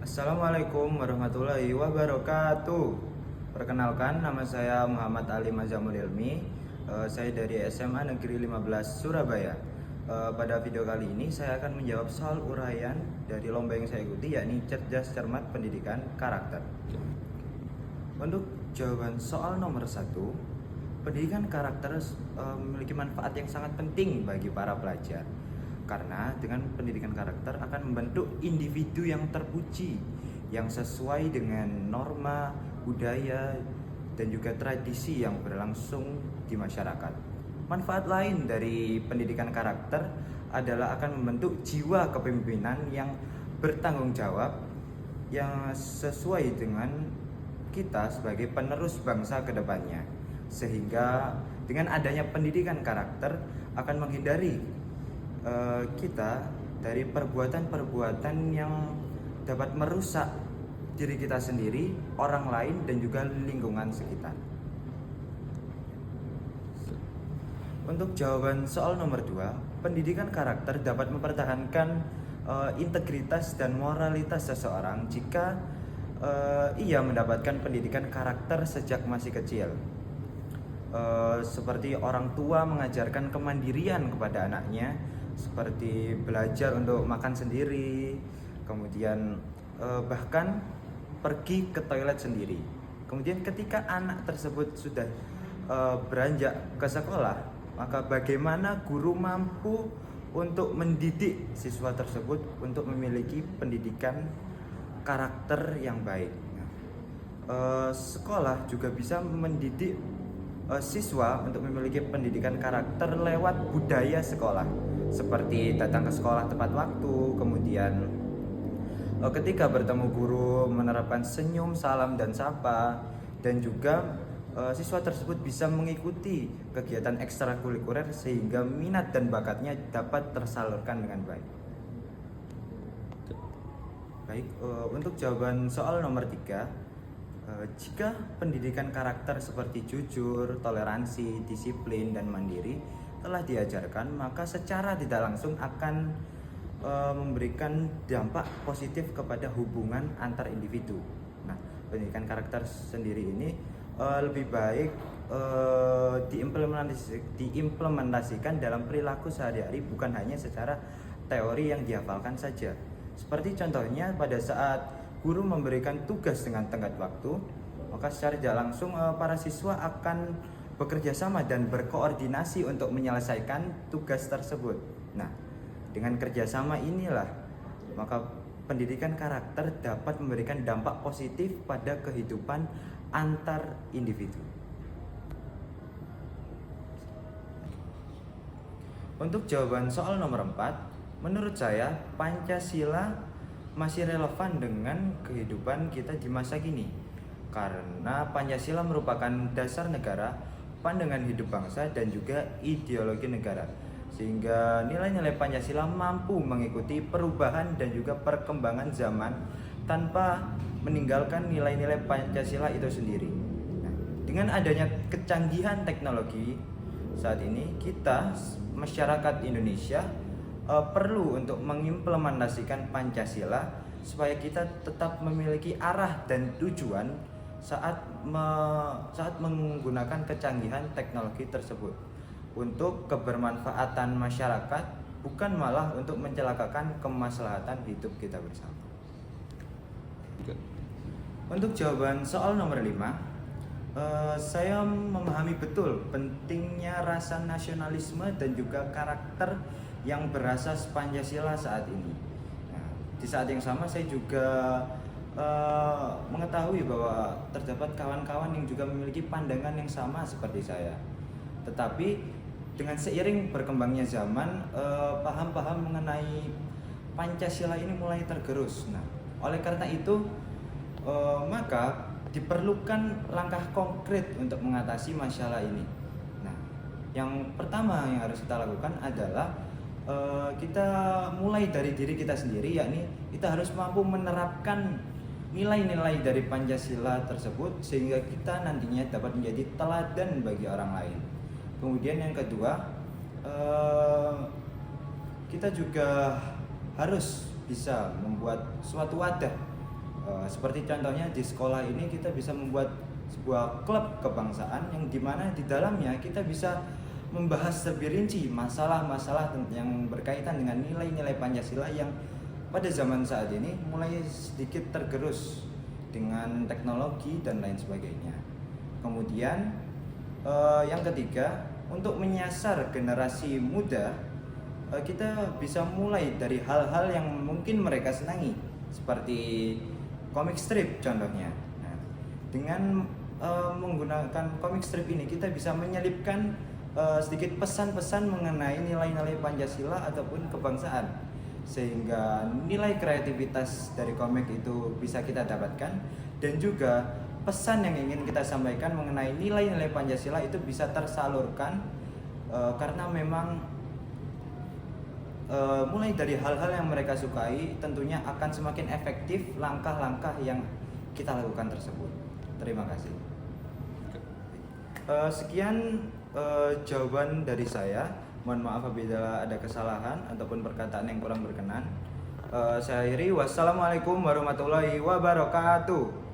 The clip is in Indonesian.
Assalamualaikum warahmatullahi wabarakatuh. Perkenalkan, nama saya Muhammad Ali Mazamul Ilmi. Saya dari SMA Negeri 15 Surabaya. Pada video kali ini saya akan menjawab soal uraian dari lomba yang saya ikuti, yakni Cerdas Cermat Pendidikan Karakter. Untuk jawaban soal nomor 1, pendidikan karakter memiliki manfaat yang sangat penting bagi para pelajar. Karena dengan pendidikan karakter akan membentuk individu yang terpuji, yang sesuai dengan norma, budaya, dan juga tradisi yang berlangsung di masyarakat. Manfaat lain dari pendidikan karakter adalah akan membentuk jiwa kepemimpinan yang bertanggung jawab, yang sesuai dengan kita sebagai penerus bangsa ke depannya. Sehingga dengan adanya pendidikan karakter akan menghindari kita dari perbuatan-perbuatan yang dapat merusak diri kita sendiri, orang lain, dan juga lingkungan sekitar. Untuk jawaban soal nomor 2, pendidikan karakter dapat mempertahankan integritas dan moralitas seseorang jika ia mendapatkan pendidikan karakter sejak masih kecil. Seperti orang tua mengajarkan kemandirian kepada anaknya, seperti belajar untuk makan sendiri, kemudian bahkan pergi ke toilet sendiri. Kemudian ketika anak tersebut sudah beranjak ke sekolah, maka bagaimana guru mampu untuk mendidik siswa tersebut untuk memiliki pendidikan karakter yang baik. Sekolah juga bisa mendidik siswa untuk memiliki pendidikan karakter lewat budaya sekolah, seperti datang ke sekolah tepat waktu, kemudian ketika bertemu guru menerapkan senyum, salam, dan sapa, dan juga siswa tersebut bisa mengikuti kegiatan ekstrakurikuler sehingga minat dan bakatnya dapat tersalurkan dengan baik. Untuk jawaban soal nomor 3, jika pendidikan karakter seperti jujur, toleransi, disiplin, dan mandiri telah diajarkan, maka secara tidak langsung akan memberikan dampak positif kepada hubungan antar individu. Nah, pendidikan karakter sendiri ini lebih baik diimplementasikan dalam perilaku sehari-hari, bukan hanya secara teori yang dihafalkan saja. Seperti contohnya pada saat guru memberikan tugas dengan tenggat waktu, maka secara tidak langsung para siswa akan bekerja sama dan berkoordinasi untuk menyelesaikan tugas tersebut. Nah, dengan kerjasama inilah maka pendidikan karakter dapat memberikan dampak positif pada kehidupan antar individu. Untuk jawaban soal nomor 4, menurut saya Pancasila masih relevan dengan kehidupan kita di masa kini. Karena Pancasila merupakan dasar negara, pandangan hidup bangsa, dan juga ideologi negara. Sehingga nilai-nilai Pancasila mampu mengikuti perubahan dan juga perkembangan zaman tanpa meninggalkan nilai-nilai Pancasila itu sendiri. Nah, dengan adanya kecanggihan teknologi saat ini, kita masyarakat Indonesia perlu untuk mengimplementasikan Pancasila supaya kita tetap memiliki arah dan tujuan saat menggunakan kecanggihan teknologi tersebut untuk kebermanfaatan masyarakat, bukan malah untuk mencelakakan kemaslahatan hidup kita bersama. Untuk jawaban soal nomor 5, saya memahami betul pentingnya rasa nasionalisme dan juga karakter yang berasas Pancasila saat ini. Nah, di saat yang sama saya juga mengetahui bahwa terdapat kawan-kawan yang juga memiliki pandangan yang sama seperti saya. Tetapi dengan seiring berkembangnya zaman, paham-paham mengenai Pancasila ini mulai tergerus. Nah, oleh karena itu maka diperlukan langkah konkret untuk mengatasi masalah ini. Nah, yang pertama yang harus kita lakukan adalah kita mulai dari diri kita sendiri, yakni kita harus mampu menerapkan nilai-nilai dari Pancasila tersebut sehingga kita nantinya dapat menjadi teladan bagi orang lain. Kemudian yang kedua, kita juga harus bisa membuat suatu wadah Seperti contohnya di sekolah ini kita bisa membuat sebuah klub kebangsaan yang dimana di dalamnya kita bisa membahas lebih rinci masalah-masalah yang berkaitan dengan nilai-nilai Pancasila yang pada zaman saat ini mulai sedikit tergerus dengan teknologi dan lain sebagainya. Kemudian yang ketiga, untuk menyasar generasi muda, kita bisa mulai dari hal-hal yang mungkin mereka senangi, seperti komik strip contohnya. Nah, dengan menggunakan komik strip ini kita bisa menyelipkan sedikit pesan-pesan mengenai nilai-nilai Pancasila ataupun kebangsaan, sehingga nilai kreativitas dari komik itu bisa kita dapatkan, dan juga pesan yang ingin kita sampaikan mengenai nilai-nilai Pancasila itu bisa tersalurkan karena memang mulai dari hal-hal yang mereka sukai tentunya akan semakin efektif langkah-langkah yang kita lakukan tersebut. Terima kasih. Sekian jawaban dari saya. Mohon maaf apabila ada kesalahan ataupun perkataan yang kurang berkenan. Saya akhiri. Wassalamualaikum warahmatullahi wabarakatuh.